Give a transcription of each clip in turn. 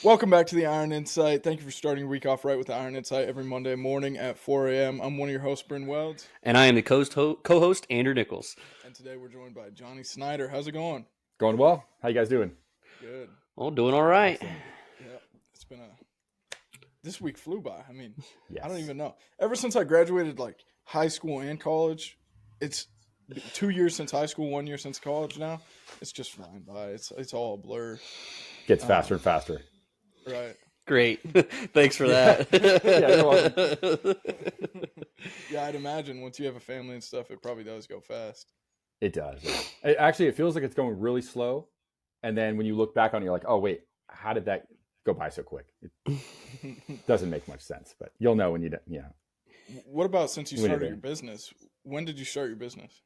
Welcome back to the Iron Insight. Thank you for starting your week off right with the Iron Insight every Monday morning at 4 a.m. I'm one of your hosts, Bryn Welds, And I am the co-host, Andrew Nichols. and today we're joined by Jonny Snider. How's it going? Going well. How you guys doing? Good. Oh, doing all right. Excellent. Yeah, it's been a. This week flew by. I mean, I don't Yes. even know. Ever since I graduated, like high school and college, it's 2 years since high school, 1 year since college. Now it's just flying by. It's all a blur. Gets faster and faster. Right. Great. Thanks for that. Yeah, you're welcome. Yeah, I'd imagine once you have a family and stuff, it probably does go fast. It does. It feels like it's going really slow. And then when you look back on it, you're like, oh, wait, how did that go by so quick? It doesn't make much sense, but you'll know when What about since you when you're started there. your business? When did you start your business?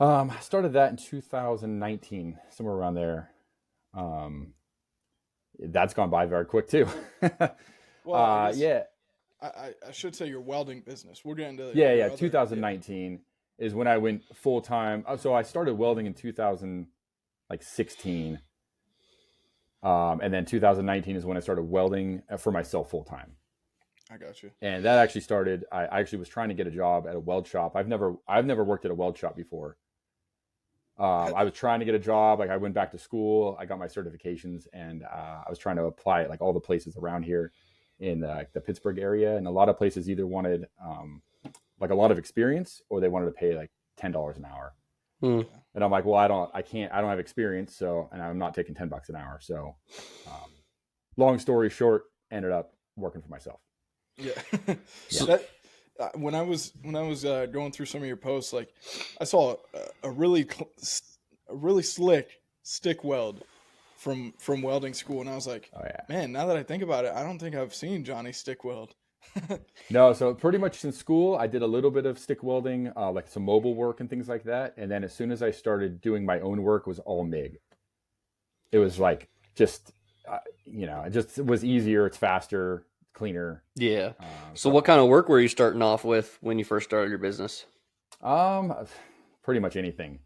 I started that in 2019, somewhere around there. That's gone by very quick too. Well, I guess Yeah, I should say your welding business. We'll get into yeah, your yeah. other. 2019 is when I went full time. So I started welding in 2016, and then 2019 is when I started welding for myself full time. I got you. And that actually started. I actually was trying to get a job at a weld shop. I've never worked at a weld shop before. I was trying to get a job. Like I went back to school. I got my certifications, and I was trying to apply at like all the places around here in the Pittsburgh area. And a lot of places either wanted like a lot of experience, or they wanted to pay like $10 an hour. And I'm like, well, I don't have experience, so, and I'm not taking $10 an hour. So, long story short, ended up working for myself. Yeah. Yeah. That when I was going through some of your posts, like I saw a really slick stick weld from welding school, and I was like, Oh yeah. man, now that I think about it, I don't think I've seen Johnny stick weld. No, so pretty much in school, I did a little bit of stick welding, like some mobile work and things like that. And then as soon as I started doing my own work, it was all MIG. It was like just, it just was easier. It's faster, cleaner. Yeah. So So, what kind of work were you starting off with when you first started your business? um, pretty much anything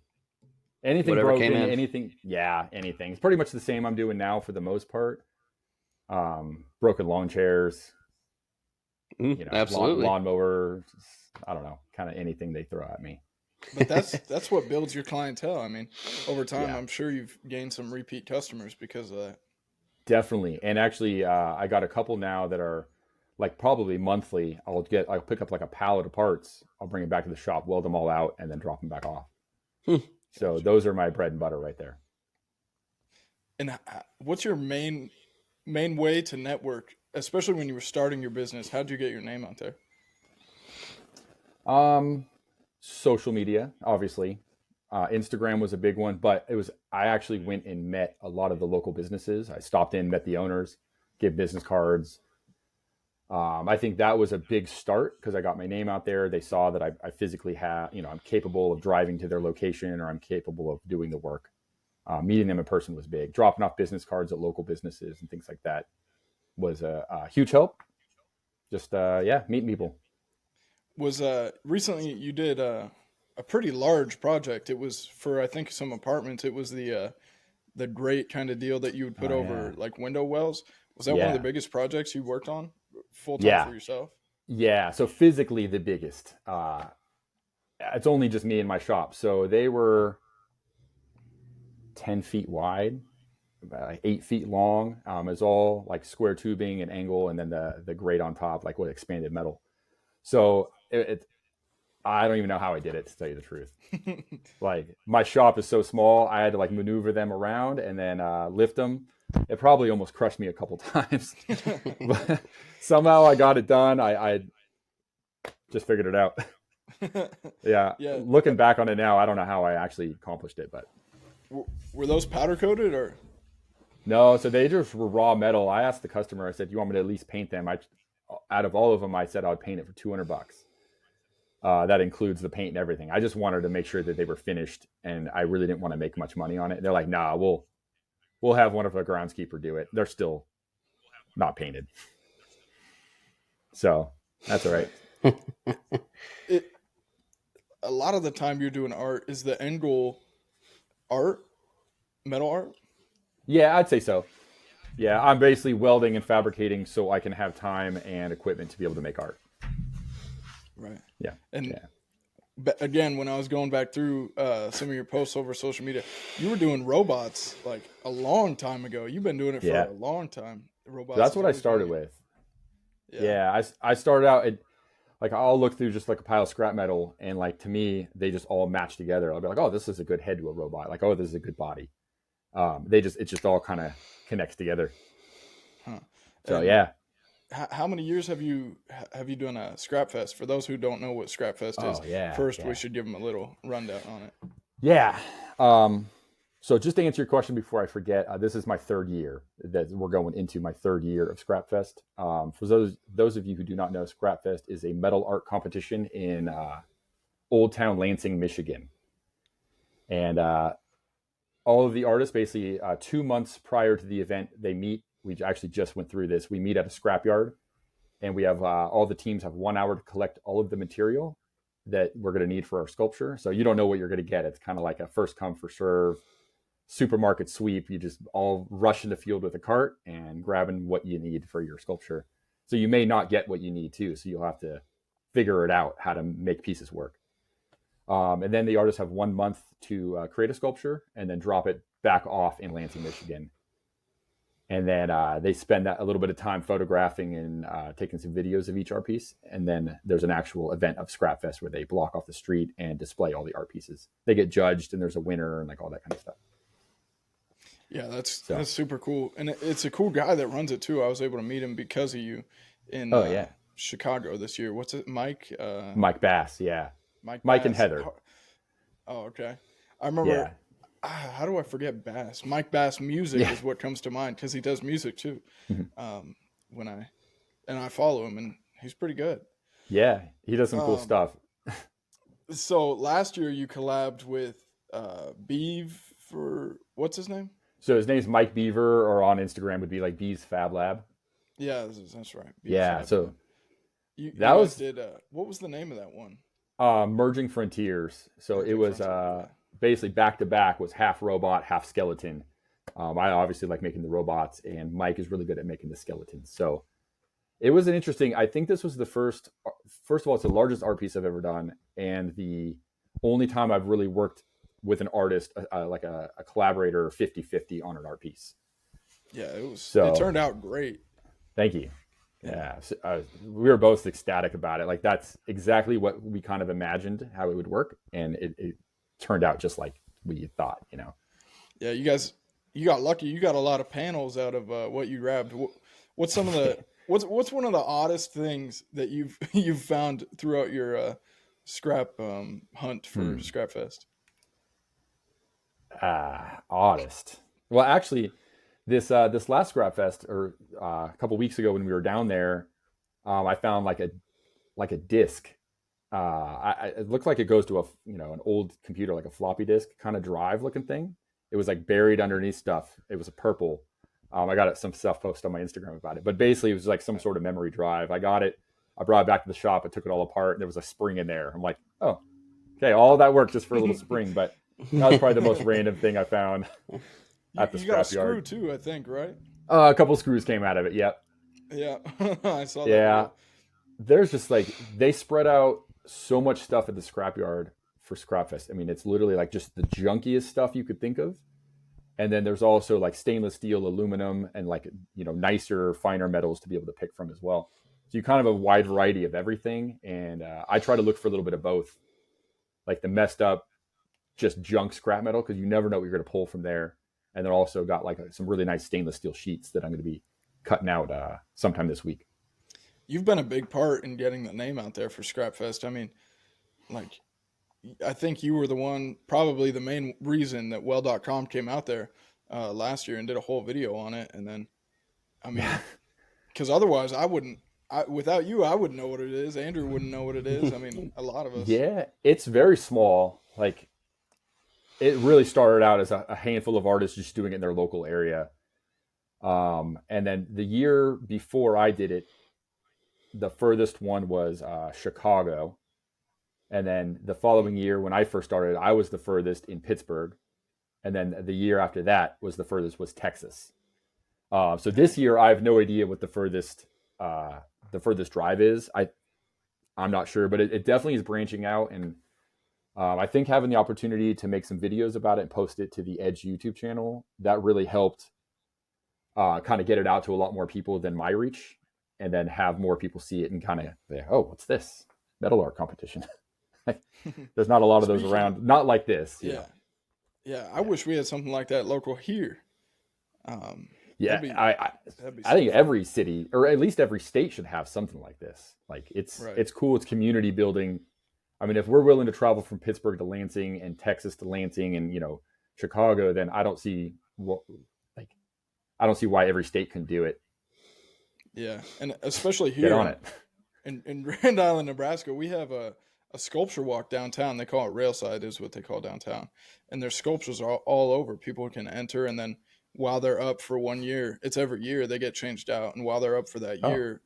Whatever came broken, in. anything. Yeah, anything. It's pretty much the same I'm doing now for the most part. Broken lawn chairs, Absolutely. lawnmower. I don't know, kind of anything they throw at me. But that's what builds your clientele. I mean, over time, Yeah. I'm sure you've gained some repeat customers because of that. Definitely. And actually, I got a couple now that are like probably monthly. I'll pick up like a pallet of parts. I'll bring it back to the shop, weld them all out, and then drop them back off. Hmm. So Gotcha. those are my bread and butter right there. And what's your main way to network, especially when you were starting your business? How'd you get your name out there? Um, Social media, obviously. Instagram was a big one, but I actually went and met a lot of the local businesses. I stopped in, met the owners, gave business cards. I think that was a big start because I got my name out there. They saw that I physically have, I'm capable of driving to their location, or I'm capable of doing the work. Meeting them in person was big. Dropping off business cards at local businesses and things like that was a huge help. Just, meeting people. Was recently you did a pretty large project. It was for I think some apartments. It was the great kind of deal that you would put Oh, yeah. over like window wells. Was that one of the Yeah. biggest projects you worked on full time for Yeah. yourself? Yeah. So physically the biggest. It's only just me in my shop. So they were 10 feet wide, about like 8 feet long. It's all like square tubing and angle, and then the grate on top, like what expanded metal. So I don't even know how I did it, to tell you the truth. Like my shop is so small, I had to like maneuver them around and then lift them. It probably almost crushed me a couple times, but somehow I got it done. I just figured it out. Yeah, Yeah. looking back on it now, I don't know how I actually accomplished it, but Were those powder coated or? no. So they just were raw metal. I asked the customer. I said, "You want me to at least paint them?" Out of all of them, I said I'd paint it for $200. That includes the paint and everything. I just wanted to make sure that they were finished, and I really didn't want to make much money on it. They're like, "Nah, we'll have one of our groundskeeper do it." They're still not painted, so that's all right. It a lot of the time you're doing art. Is the end goal art, metal art? Yeah, I'd say so. Yeah, I'm basically welding and fabricating so I can have time and equipment to be able to make art. Right. Yeah. And Yeah. again, when I was going back through some of your posts over social media, you were doing robots like a long time ago. You've been doing it for Yeah. a long time. So Robots that's has what I always been started your, with. yeah. Yeah, I started out at, like, I'll look through just like a pile of scrap metal, and like to me they just all match together. I'll be like, oh, this is a good head to a robot. Like, oh, this is a good body. It just all kind of connects together. Huh. So And yeah. how many years have you done a Scrap Fest? For those who don't know what Scrap Fest is, Oh yeah, first we yeah, should give them a little rundown on it. yeah. So just to answer your question before I forget, this is my third year that we're going into my third year of Scrap Fest. For those of you who do not know, Scrap Fest is a metal art competition in Old Town Lansing, Michigan, and all of the artists basically 2 months prior to the event they meet. We actually just went through this. We meet at a scrapyard, and we have all the teams have 1 hour to collect all of the material that we're going to need for our sculpture. So you don't know what you're going to get. It's kind of like a first come first serve supermarket sweep. You just all rush in the field with a cart and grabbing what you need for your sculpture. So you may not get what you need too. So you'll have to figure it out how to make pieces work. And then the artists have 1 month to create a sculpture and then drop it back off in Lansing, Michigan. And then they spend a little bit of time photographing and taking some videos of each art piece. And then there's an actual event of Scrap Fest where they block off the street and display all the art pieces. They get judged, and there's a winner and like all that kind of stuff. Yeah, that's So, super cool, and it's a cool guy that runs it too. I was able to meet him because of you in oh yeah, Chicago this year. What's it, Mike? Mike Bass, yeah, Mike Mike and Bass. Heather, Oh, okay. I remember. yeah, How do I forget Bass? Mike Bass music yeah, is what comes to mind because he does music too. Mhm. When I follow him, and he's pretty good. yeah. He does some cool Um, stuff. so last year you collabed with Beeve for what's his name? So his name's Mike Beaver, or on Instagram would be like Bees Fab Lab. Yeah, that's right. Beeve Yeah, Fab so Lab. You that guys was did. What was the name of that one? Merging Frontiers. So it Merging was Frontier. basically back to back, was half robot, half skeleton. I obviously like making the robots, and Mike is really good at making the skeletons. So it was an interesting. I think this was the first. First of all, it's the largest art piece I've ever done, and the only time I've really worked with an artist, like a collaborator, 50-50 on an art piece. Yeah, it was. It So turned out great. thank you. Yeah. Yeah, so, we were both ecstatic about it. Like, that's exactly what we kind of imagined how it would work, and it turned out just like we thought. Yeah, you guys, you got lucky. You got a lot of panels out of what you grabbed. What's some of the what's one of the oddest things that you've found throughout your scrap hunt for Scrap Fest? Oddest. Well, actually, this last Scrap Fest, or a couple weeks ago when we were down there, I found like a disc. It looked like it goes to an old computer, like a floppy disk kind of drive looking thing. It was like buried underneath stuff. It was a purple. I got some stuff posted on my Instagram about it, but basically it was like some sort of memory drive. I got it. I brought it back to the shop. I took it all apart, and there was a spring in there. I'm like, oh, okay, all that work just for a little spring. But that was probably the most random thing I found at the You got a screw scrapyard. too, I think, right? A couple screws came out of it. Yep. Yeah, I saw that Yeah. video. There's just like, they spread out so much stuff at the scrapyard for Scrapfest. I mean, it's literally like just the junkiest stuff you could think of. And then there's also like stainless steel, aluminum, and like, nicer, finer metals to be able to pick from as well. So you kind of have a wide variety of everything. And I try to look for a little bit of both, like the messed up, just junk scrap metal, because you never know what you're going to pull from there. And then also got like some really nice stainless steel sheets that I'm going to be cutting out sometime this week. You've been a big part in getting the name out there for Scrap Fest. I mean, like, I think you were the one, probably the main reason that Well.com came out there last year and did a whole video on it. And then, I mean, because otherwise without you, I wouldn't know what it is. Andrew wouldn't know what it is. I mean, a lot of us. Yeah, it's very small. Like, it really started out as a handful of artists just doing it in their local area. And then the year before I did it, the furthest one was Chicago. And then the following year, when I first started, I was the furthest in Pittsburgh. And then the year after that was the furthest was Texas. So this year, I have no idea what the furthest drive is. I'm not sure, but it definitely is branching out, and I think having the opportunity to make some videos about it and post it to the Edge YouTube channel, that really helped kind of get it out to a lot more people than my reach, and then have more people see it and kind of say, oh, what's this? Metal art competition. There's not a lot of those around. Not like this. Yeah. Yeah. I wish we had something like that local here. Yeah. That'd be I think fun. every city, or at least every state, should have something like this. Like it's cool. It's community building. I mean, if we're willing to travel from Pittsburgh to Lansing and Texas to Lansing and, Chicago, then I don't see why every state can do it. Yeah. And especially here Get on it. in Grand Island, Nebraska, we have a sculpture walk downtown. They call it Railside is what they call downtown. And there's sculptures all over. People can enter, and then while they're up for 1 year, it's every year they get changed out. And while they're up for that year,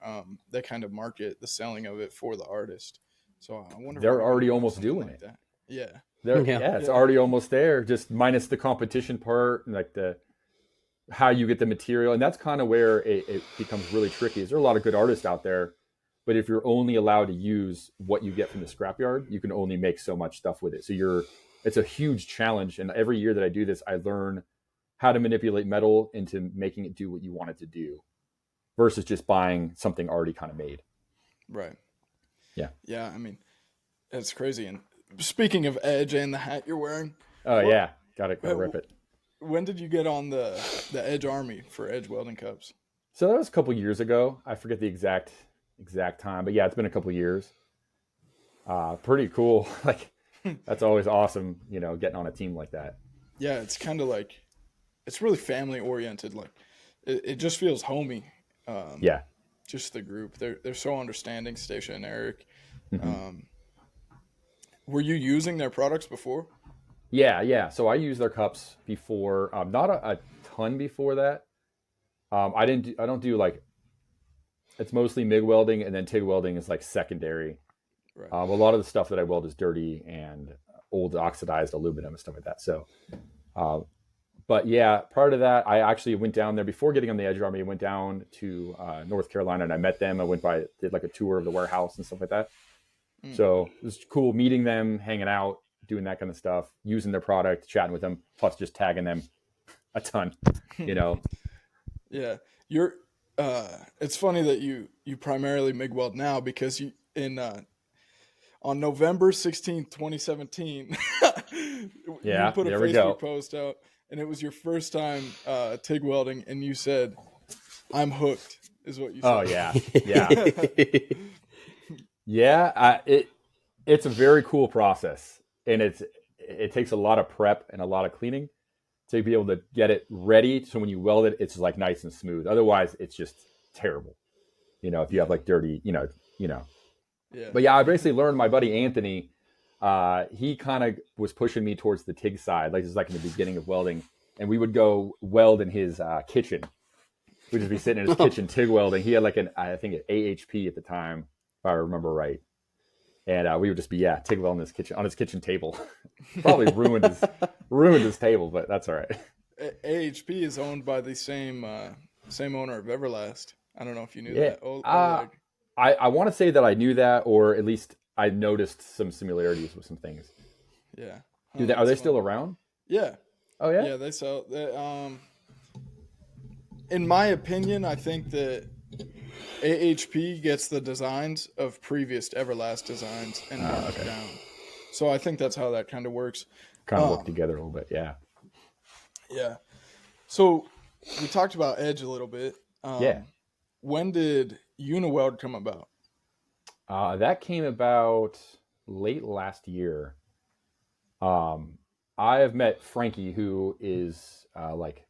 they kind of market the selling of it for the artist. So I wonder if they're already almost doing it. that. Yeah. It's already almost there, just minus the competition part, and like how you get the material. And that's kind of where it becomes really tricky. Is there are a lot of good artists out there, but if you're only allowed to use what you get from the scrapyard, you can only make so much stuff with it. So it's a huge challenge. And every year that I do this, I learn how to manipulate metal into making it do what you want it to do versus just buying something already kind of made. Right. Yeah. Yeah. I mean, it's crazy. And speaking of Edge and the hat you're wearing. Yeah. Gotta rip it. When did you get on the Edge Army for Edge Welding Cups? So that was a couple years ago. I forget the exact time, but yeah, it's been a couple years. Pretty cool. Like that's always awesome, getting on a team like that. Yeah, it's kind of like, it's really family oriented. Like it just feels homey. Yeah. Just the group. They're so understanding, Stacia and Eric. Mm-hmm. Were you using their products before? Yeah. So I used their cups before, not a ton before that. I don't do like, it's mostly MIG welding, and then TIG welding is like secondary. Right. A lot of the stuff that I weld is dirty and old oxidized aluminum and stuff like that. So, but yeah, prior to that, I actually went down there before getting on the Edge Army. I went down to North Carolina and I met them. I did like a tour of the warehouse and stuff like that. So it was cool meeting them, hanging out, doing that kind of stuff, using their product, chatting with them, plus just tagging them a ton, Yeah. It's funny that you primarily MIG weld now, because on November 16th, 2017, you put a Facebook post out, and it was your first time TIG welding, and you said, "I'm hooked," is what you said. Oh yeah. Yeah, it's a very cool process, and it takes a lot of prep and a lot of cleaning to be able to get it ready. So when you weld it, it's like nice and smooth. Otherwise, it's just terrible. If you have like dirty, Yeah. But yeah, I basically learned my buddy Anthony. He kind of was pushing me towards the TIG side, like this is like in the beginning of welding, and we would go weld in his kitchen. We'd just be sitting in his kitchen TIG welding. He had like an AHP at the time, if I remember right. And we would just be TIG welding on his kitchen table. Probably ruined his table, but that's all right. AHP is owned by the same owner of Everlast. I don't know if you knew Yeah. that. I want to say that I knew that, or at least I noticed some similarities with some things. Yeah. Are they still around? Yeah. Oh yeah. Yeah, they sell. In my opinion, I think that AHP gets the designs of previous Everlast designs and marks down. So I think that's how that kind of works. Kind of work together a little bit, yeah. Yeah. So we talked about Edge a little bit. When did Uniweld come about? That came about late last year. I have met Frankie, who is like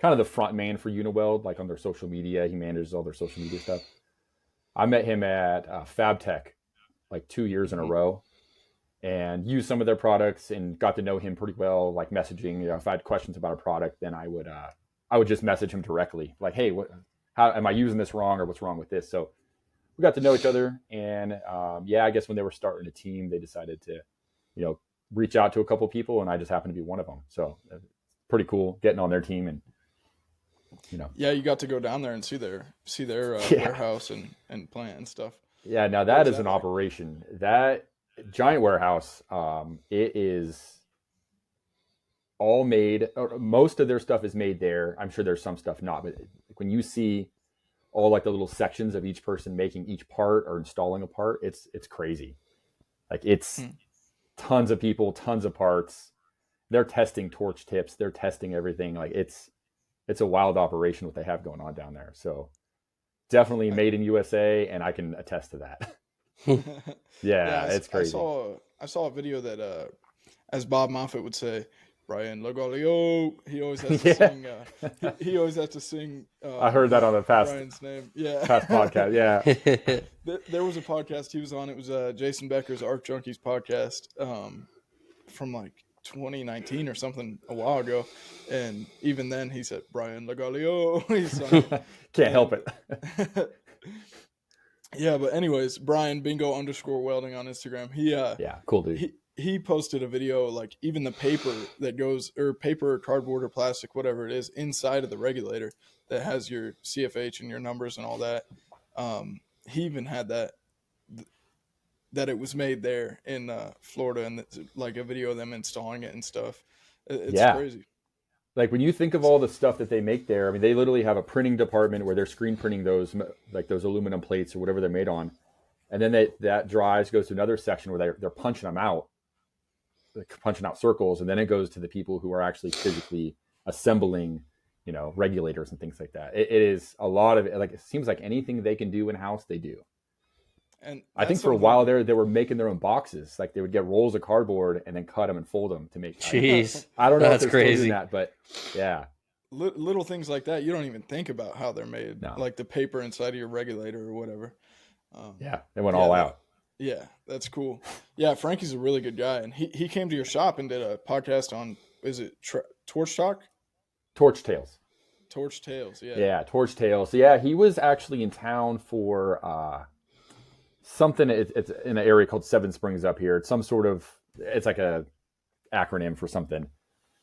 kind of the front man for Uniweld, like on their social media. He manages all their social media stuff. I met him at FabTech like 2 years in a row, and used some of their products and got to know him pretty well, like messaging. If I had questions about a product, then I would just message him directly, like, hey, how am I using this wrong, or what's wrong with this? So we got to know each other, and I guess when they were starting a team, they decided to, reach out to a couple people, and I just happened to be one of them. So pretty cool getting on their team and Yeah, you got to go down there and see their warehouse and plant and stuff. Yeah, now What that was is that an like? operation. That giant warehouse, it is all made, or most of their stuff is made there. I'm sure there's some stuff not, but when you see all like the little sections of each person making each part or installing a part, it's crazy. Like it's Hmm. tons of people, tons of parts. They're testing torch tips, they're testing everything. Like it's a wild operation what they have going on down there. So definitely I, made in USA, and I can attest to that. yeah, Yeah, it's I crazy. saw a video that as Bob Moffat would say, Brian Logalio. He always has to Yeah. sing. He always has to sing I heard that on a Brian's name. Yeah. past podcast. Yeah. There was a podcast he was on. It was Jason Becker's Art Junkies podcast from like 2019 or something, a while ago, and even then he said Brian Logalio. He sung it, Can't help and it. yeah. But anyways, Brian Bingo _ Welding on Instagram. Yeah, cool dude. He posted a video, like even the paper that goes, or paper or cardboard or plastic, whatever it is, inside of the regulator that has your CFH and your numbers and all that. He even had that it was made there in Florida, and like a video of them installing it and stuff. It's Yeah. crazy. Like when you think of all the stuff that they make there, I mean, they literally have a printing department where they're screen printing those, like those aluminum plates or whatever they're made on. And then that dries, goes to another section where they're punching them out, like punching out circles. And then it goes to the people who are actually physically assembling, regulators and things like that. It is a lot of it. Like, it seems like anything they can do in house, they do. And I think that's for a something. while there, they were making their own boxes. Like they would get rolls of cardboard and then cut them and fold them to make. Jeez, I don't know that's if they're still doing crazy. that, but yeah. Little things like that, you don't even think about how they're made, No. like the paper inside of your regulator or whatever. Yeah, they went all out. Yeah, that's cool. Yeah, Frankie's a really good guy, and he came to your shop and did a podcast on, is it Torch Talk? Torch Tales. Torch Tales, yeah. Yeah, Torch Tales. So yeah, he was actually in town for something. It's in an area called Seven Springs up here. It's some sort of, it's like a acronym for something.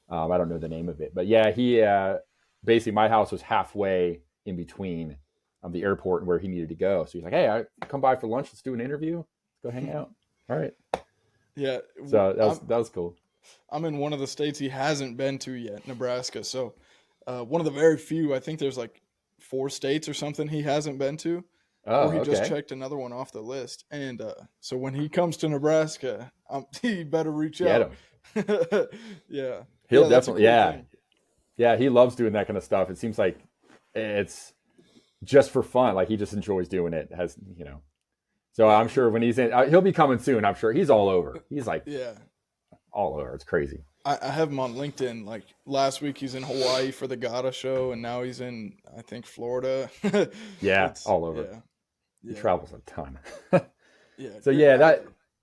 I don't know the name of it, but yeah, he basically, my house was halfway in between the airport and where he needed to go. So he's like, "Hey, I come by for lunch. Let's do an interview. Let's go hang out." All right. Yeah. So that was cool. I'm in one of the states he hasn't been to yet, Nebraska. So one of the very few, I think there's like 4 states or something he hasn't been to. Oh, Or he just okay. checked another one off the list. And so when he comes to Nebraska, he better reach Get out. him. Yeah. He'll Yeah, that's a definitely, cool yeah. thing. Yeah, he loves doing that kind of stuff. It seems like it's just for fun. Like he just enjoys doing it. So I'm sure when he's in, he'll be coming soon. I'm sure he's all over. He's like Yeah. all over. It's crazy. I have him on LinkedIn. Like last week he's in Hawaii for the Gata show, and now he's in, I think, Florida. Yeah, It's all over. Yeah. He Yeah. travels a ton. Yeah. So good yeah, guy.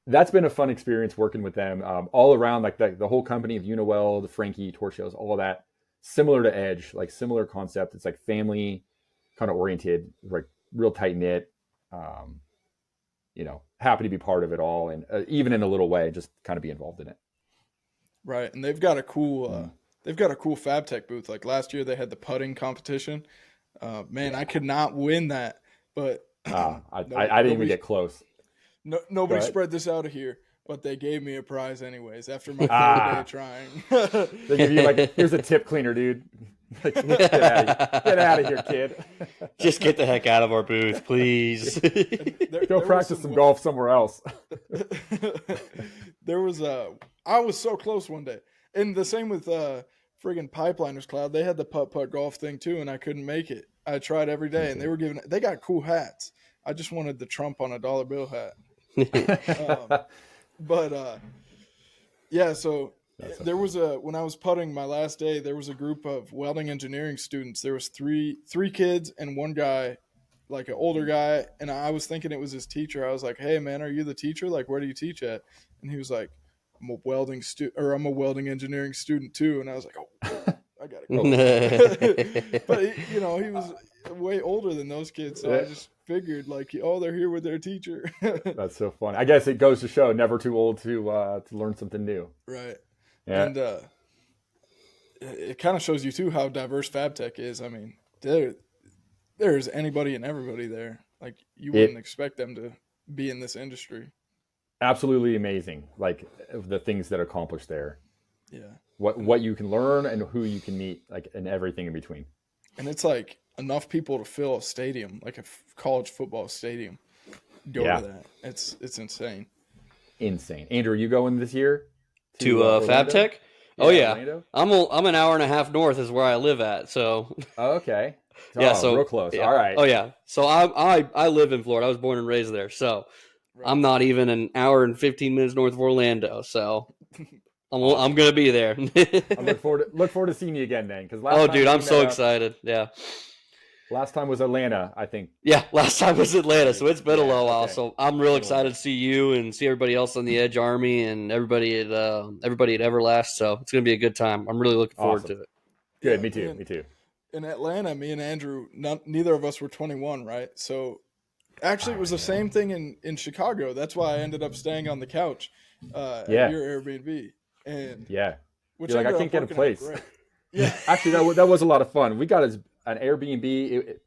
that's been a fun experience working with them. All around, like the whole company of Uniweld, Frankie, Torch Tales, all of that, similar to Edge, like similar concept. It's like family kind of oriented, like real tight knit. Happy to be part of it all, and even in a little way, just kind of be involved in it. Right, and they've got a cool Fab Tech booth. Like last year, they had the putting competition. Man, I could not win that, but I didn't even get close. Nobody Go ahead. spread this out of here, but they gave me a prize anyways after my 3rd day trying. They give you like, here's a tip cleaner, dude. Like, get out of here, kid. Just get the heck out of our booth, please. Go practice some golf somewhere else. I was so close one day, and the same with friggin' Pipeliners Cloud. They had the putt golf thing too, and I couldn't make it. I tried every day, and they got cool hats. I just wanted the Trump on a dollar bill hat. Yeah, so there was when I was putting my last day, there was a group of welding engineering students. There was three kids and one guy, like an older guy, and I was thinking it was his teacher. I was like, "Hey man, are you the teacher? Like, where do you teach at?" And he was like, I'm a welding engineering student too. And I was like, "Oh, I gotta go." But he was way older than those kids, so I just figured like, "Oh, they're here with their teacher." That's so funny. I guess it goes to show never too old to learn something new. Right. Yeah. And it kind of shows you too how diverse FabTech is. I mean, there's anybody and everybody there. Like you wouldn't It expect them to be in this industry. absolutely amazing. Like the things that are accomplished there, Yeah. what you can learn and who you can meet, like and everything in between. And it's like enough people to fill a stadium, like a college football stadium. Go Yeah, to that. It's insane. insane. Andrew, are you going this year To to Orlando? FabTech. Oh Yeah, yeah, Orlando. I'm an hour and a half north is where I live at. So Oh, okay. yeah, Oh, real so close. yeah, All right. oh yeah. So I live in Florida. I was born and raised there. So Right. I'm not even an hour and 15 minutes north of Orlando. So I'm Awesome. gonna be there. I look forward to seeing you again then, because last Oh, time dude, we I'm met so up, excited. Yeah. last time was Atlanta, I think. Yeah, last time was Atlanta, Right. so it's been a Yeah. little while. Okay. So I'm real Been a little excited to bit. see you and see everybody else on the Edge Army and everybody at Everlast. So it's gonna be a good time. I'm really looking forward Awesome. to it. Good. Yeah, Me too. Me too. in Atlanta, me and Andrew, neither of us were 21, right? So actually, it Oh was the yeah. same thing in Chicago. That's why I ended up staying on the couch at Yeah. your Airbnb, and Yeah. which You're like, I ended can't up get a working out place. great. Yeah, Actually, that was a lot of fun. We got an Airbnb.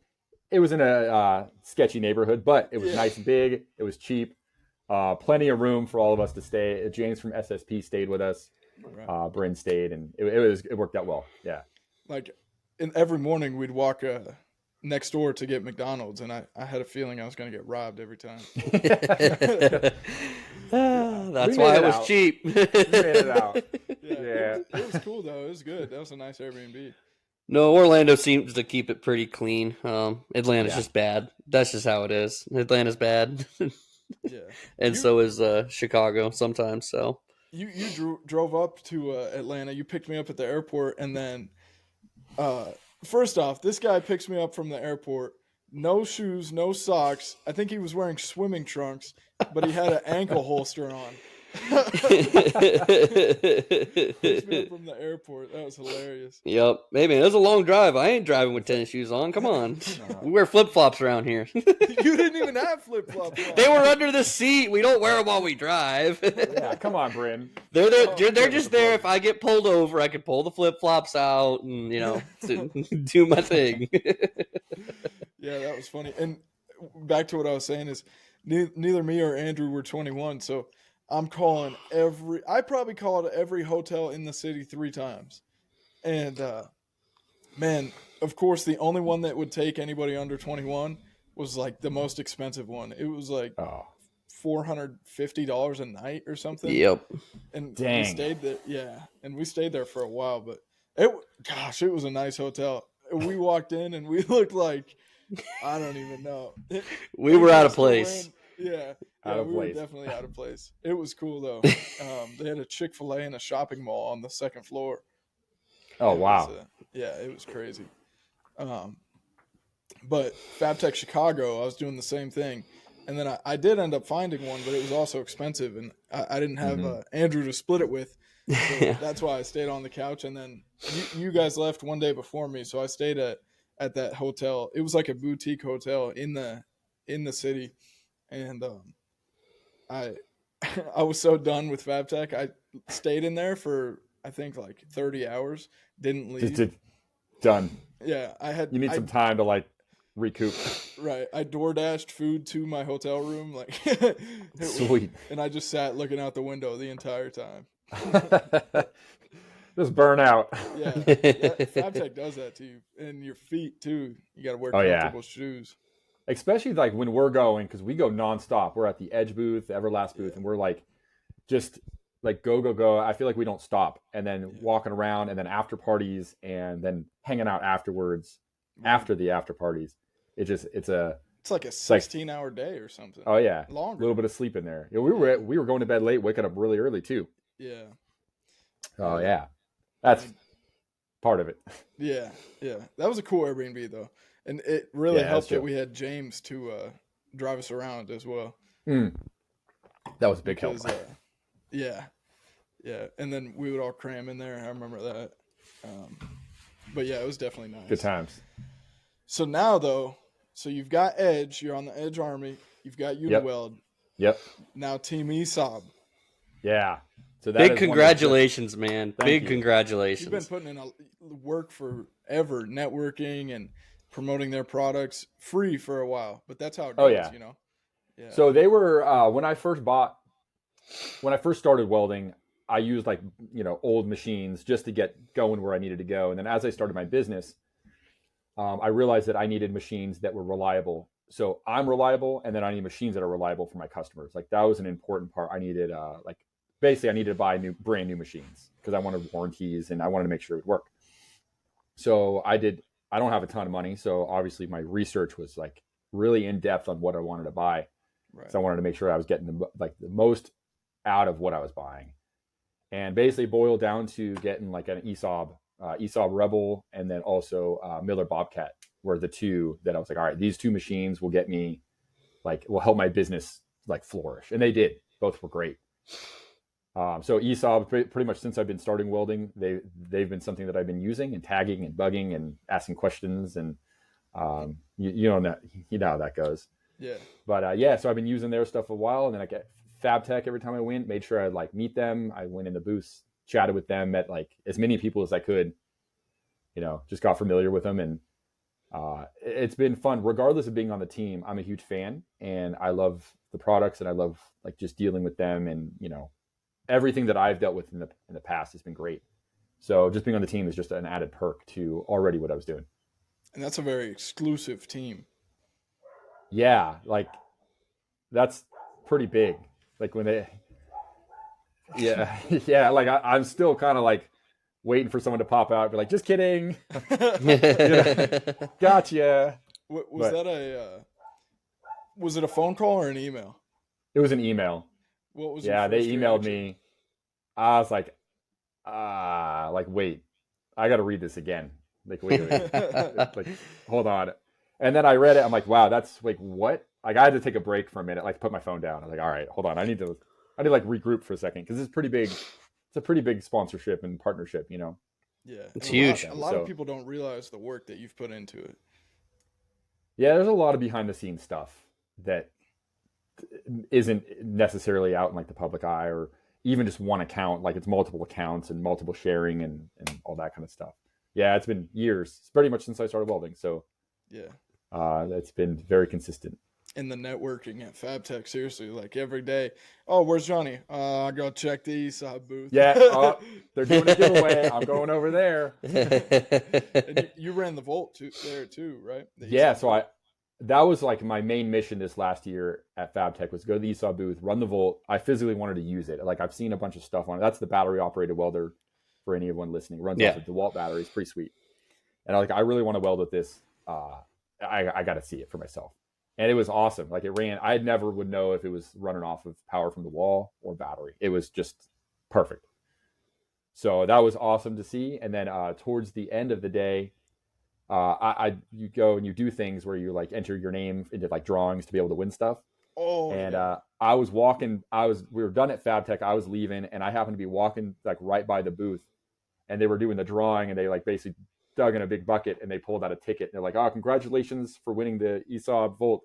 It was in a sketchy neighborhood, but it was yeah, nice and big. It was cheap. Plenty of room for all of us to stay. James from SSP stayed with us. right. Bryn stayed, and it worked out well. Yeah. Like, and every morning we'd walk next door to get McDonald's, and I had a feeling I was going to get robbed every time. We That's made why it it was out. cheap. We made it out. Yeah, Yeah. it was cool though. It was good. That was a nice Airbnb. No, Orlando seems to keep it pretty clean. Atlanta's Yeah. just bad. That's just how it is. Atlanta's bad, Yeah, and you so is Chicago sometimes. So drove up to Atlanta. You picked me up at the airport, and then uh, first off, this guy picks me up from the airport. No shoes, no socks. I think he was wearing swimming trunks, but he had an ankle holster on. Picks me up from the airport. That was hilarious. Yep. Hey man, it was a long drive. I ain't driving with tennis shoes on. Come on. We wear flip flops around here. You didn't even have flip flops on. They were under the seat. We don't wear them while we drive. Yeah. Come on, Bryn. They're there. Oh, They're just there. If I get pulled over, I can pull the flip flops out and do my thing. Yeah, that was funny. And back to what I was saying is neither me or Andrew were 21, so I'm calling I probably called every hotel in the city 3 times. And man, of course the only one that would take anybody under 21 was like the most expensive one. It was like Oh, $450 a night or something. Yep. And dang. we stayed there. Yeah, and we stayed there for a while, but it was a nice hotel. We walked in and we looked like I don't even know. We were out of place. Yeah, Out of we were place. definitely out of place. It was cool though. They had a Chick-fil-A and a shopping mall on the second floor. Oh It wow. was, it was crazy. But FabTech Chicago, I was doing the same thing, and then I did end up finding one, but it was also expensive, and I didn't have Andrew to split it with, so that's why I stayed on the couch. And then you guys left one day before me, so I stayed at that hotel. It was like a boutique hotel in the city, and I I was so done with FabTech. I stayed in there for I think like 30 hours. Didn't leave. Done. Yeah, You need some time to like recoup. Right. I door dashed food to my hotel room, like Sweet. and I just sat looking out the window the entire time. Just burn out. Yeah, FabTech does that to you, and your feet too. You got to wear Oh, yeah. comfortable shoes. Especially like when we're going, because we go nonstop. We're at the Edge booth, the Everlast booth, and we're like just like go. I feel like we don't stop, and then walking around, and then after parties, and then hanging out afterwards. After the after parties, it's like a 16-hour day or something. Oh yeah, longer. A little bit of sleep in there. Yeah, we were going to bed late, waking up really early too. Yeah. Oh yeah, that's part of it. Yeah. That was a cool Airbnb though, and it really helped that true. we had James to drive us around as well. That was a big help. Yeah, and then we would all cram in there. I remember that. But yeah, it was definitely nice. Good times. So now though, you've got Edge. You're on the Edge Army. You've got Uniweld. Yep. Now Team ESOB. Yeah. So that Big is congratulations, man. Big you. congratulations. You've been putting in work forever, networking and promoting their products free for a while, but that's how it goes, Yeah. Yeah. So they were when I first started welding, I used like old machines just to get going where I needed to go, and then as I started my business, I realized that I needed machines that were reliable. So I'm reliable, and then I need machines that are reliable for my customers. Like that was an important part. I needed basically I needed to buy brand new machines because I wanted warranties and I wanted to make sure it would work. So I don't have a ton of money, so obviously my research was like really in depth on what I wanted to buy. Right. So I wanted to make sure I was getting the most out of what I was buying, and basically boiled down to getting like an ESAB Rebel, and then also Miller Bobcat were the two that I was like, all right, these two machines will get me will help my business like flourish, and they did. Both were great. So ESAB, pretty much since I've been starting welding, they've been something that I've been using and tagging and bugging and asking questions, and you know how that goes. Yeah. But so I've been using their stuff a while, and then I get FabTech every time I went. Made sure I'd meet them. I went in the booths, chatted with them, met as many people as I could. Just got familiar with them, and it's been fun. Regardless of being on the team, I'm a huge fan, and I love the products, and I love just dealing with them, and everything that I've dealt with in the past has been great. So just being on the team is just an added perk to already what I was doing. And that's a very exclusive team. Yeah, that's pretty big. When they, yeah, yeah. I'm still kind of waiting for someone to pop out and be like, just kidding. Gotcha. Was it a phone call or an email? It was an email. What was they emailed reaction? me. I was like, wait, I got to read this again. Wait. Hold on. And then I read it. I'm like, wow, that's what? I had to take a break for a minute, put my phone down. I was like, all right, hold on. I need to regroup for a second, because it's pretty big. It's a pretty big sponsorship and partnership, Yeah, it's huge. A lot of people don't realize the work that you've put into it. Yeah, there's a lot of behind the scenes stuff that isn't necessarily out in the public eye, or even just one account. It's multiple accounts and multiple sharing and all that kind of stuff. Yeah, it's been years. It's pretty much since I started welding. So yeah, it's been very consistent. And the networking at FabTech, seriously, every day. Oh, where's Johnny? I go check the ESAB booth. Yeah, they're doing a giveaway. I'm going over there. And you ran the Volt there too, right? Yeah, so that was my main mission this last year at FabTech, was go to the ESAB booth, run the Volt. I physically wanted to use it. I've seen a bunch of stuff on it. That's the battery operated welder for anyone listening. It runs off of DeWalt batteries, pretty sweet. And I really want to weld with this. I got to see it for myself. And it was awesome. It ran. I never would know if it was running off of power from the wall or battery. It was just perfect. So that was awesome to see. And then towards the end of the day, you go and you do things where you enter your name into drawings to be able to win stuff. Oh. And I was walking. We were done at FabTech. I was leaving, and I happened to be walking right by the booth, and they were doing the drawing, and they basically dug in a big bucket, and they pulled out a ticket. And they're like, "Oh, congratulations for winning the ESAB Volt,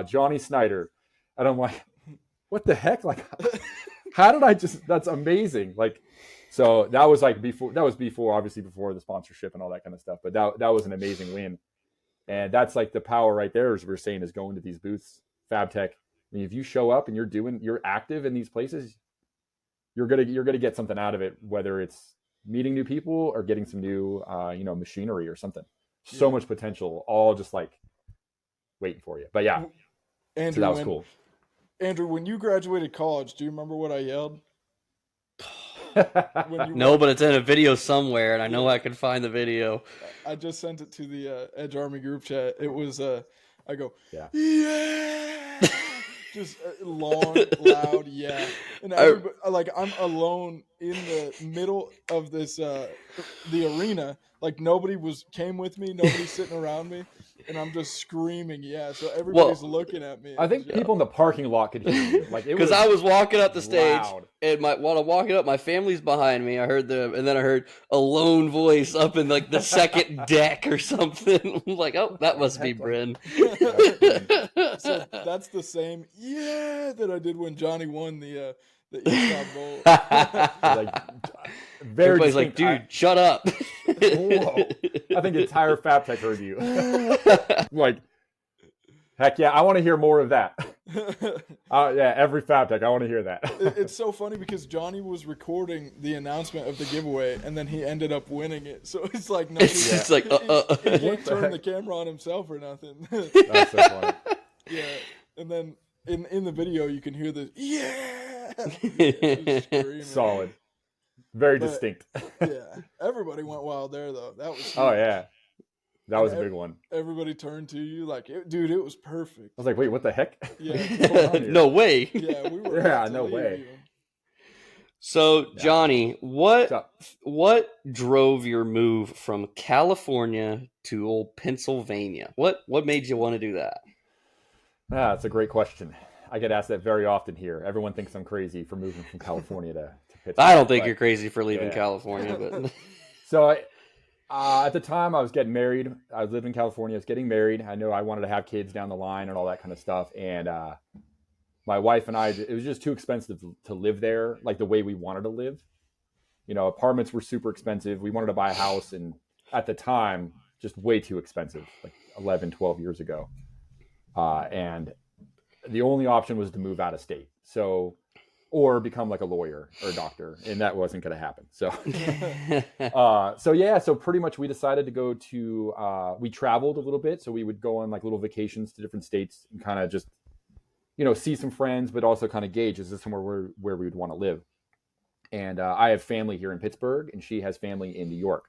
Jonny Snider." And I'm like, "What the heck? How did I just? That's amazing!" So that was before. That was obviously before the sponsorship and all that kind of stuff. But that was an amazing win, and that's the power right there. As we're saying, is going to these booths, FabTech. I mean, if you show up and you're active in these places, you're gonna get something out of it. Whether it's meeting new people or getting some new machinery or something. So much potential, all just waiting for you. But yeah, Andrew, so that was cool. Andrew, when you graduated college, do you remember what I yelled? No, but it's in a video somewhere, and I know I can find the video. I just sent it to the Edge Army group chat. It was I go, yeah. Just long, loud, yeah. And everybody, I'm alone in the middle of this the arena. Nobody came with me. Nobody's sitting around me, and I'm just screaming, yeah. So everybody's looking at me. I think people in the parking lot could hear you. Because I was walking up the stage, and while I'm walking up, my family's behind me. I heard and then I heard a lone voice up in the second deck or something. I'm like, oh, that must be Bryn. So that's the same that I did when Johnny won the the East Bowl. Like, very Everybody's like, distinct. dude, shut up. Whoa. I think the entire Fab Tech heard you. Like, heck yeah, I want to hear more of that. Yeah, every Fab Tech, I want to hear that. It's so funny because Jonny was recording the announcement of the giveaway, and then he ended up winning it. So it's like, no, It's like, he can't turn the camera on himself or nothing. That's so funny. Yeah, and then in the video you can hear the Solid. Very distinct. Yeah, everybody went wild there though. That was huge. Oh yeah, that was a big one. Everybody turned to you like, dude, it was perfect. I was like, wait, what the heck? Yeah, no way. Yeah, we were. Yeah, no way. You. So Jonny, what drove your move from California to old Pennsylvania? What made you want to do that? That's a great question. I get asked that very often here. Everyone thinks I'm crazy for moving from California to Pittsburgh. I don't think you're crazy for leaving California, but so at the time I was getting married. I lived in California. I was getting married. I know I wanted to have kids down the line and all that kind of stuff. And my wife and I, it was just too expensive to live there, like the way we wanted to live. You know, apartments were super expensive. We wanted to buy a house, and at the time, just way too expensive, like 11, 12 years ago. And the only option was to move out of state. Or become like a lawyer or a doctor, and that wasn't going to happen. So, so pretty much we decided to go to, we traveled a little bit. So we would go on like little vacations to different states and kind of just, see some friends, but also kind of gauge, is this somewhere where we would want to live? And I have family here in Pittsburgh, and she has family in New York.